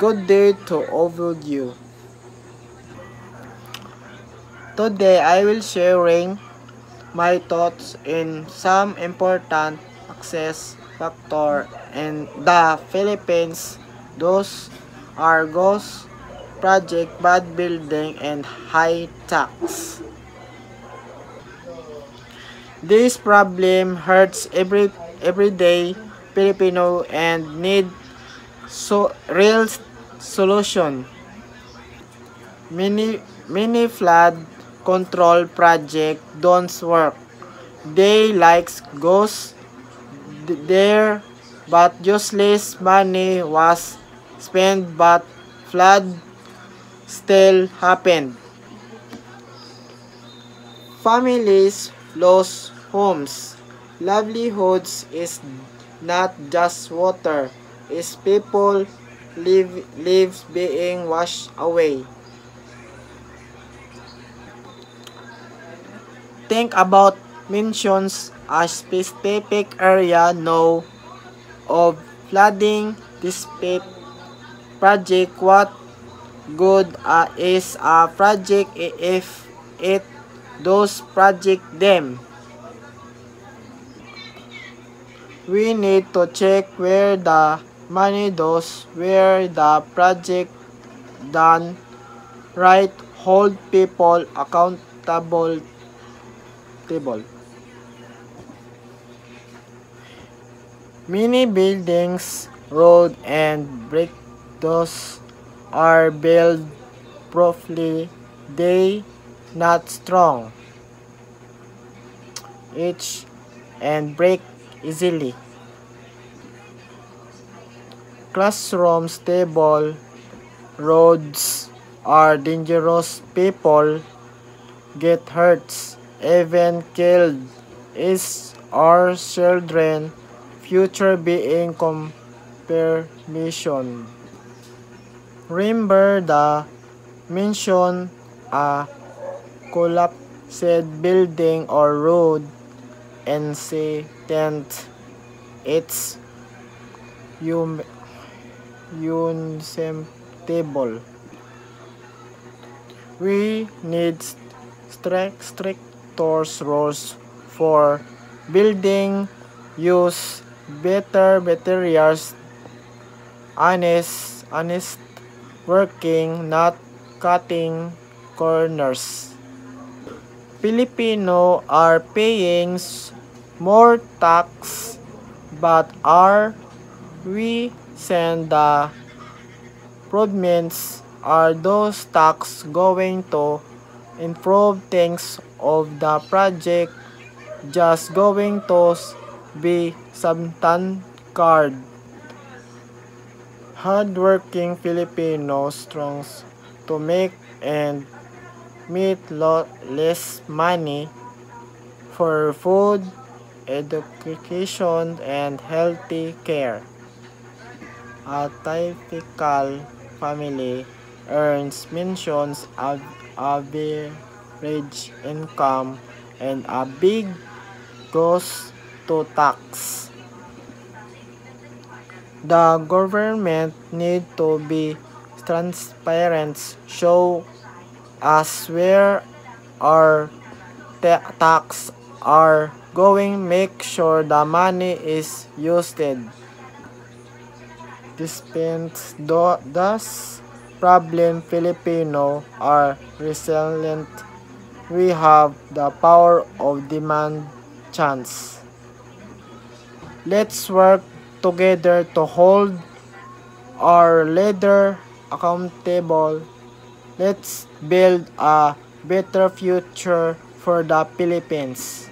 Good day to all of you. Today I will sharing my thoughts in some important access factor in the Philippines. Those are ghost project, bad building, and high tax. This problem hurts everyday Filipino and need real solution. Many flood control project don't work. They likes goes there, but useless money was spent, but flood still happened. Families lost homes. Livelihoods is not just water, it's people lives being washed away. Think about mentions a specific area know of flooding this project. What good is a project if it does project them? We need to check where the money goes, where the project done right, hold people accountable. Many buildings, road and bridges are built properly. They not strong, each and break easily. Classrooms, table, roads are dangerous. People get hurt, even killed. Is our children future being permission? Remember the mention a collapsed building or road incident. It's unacceptable. We need stricter rules for building. Use better materials, honest working, not cutting corners. Filipino are paying more tax, but are we send the improvements? Are those tax going to improve things of the project? Just going to be something card? Hardworking Filipinos strong to make and meet less money for food, education, and healthy care. A typical family earns mentions average income and a big goes to tax. The government need to be transparent, show us where our tax are going, make sure the money is used. Despite thus problem, Filipino are resilient. We have the power of demand chance. Let's work together to hold our leader accountable. Let's build a better future for the Philippines.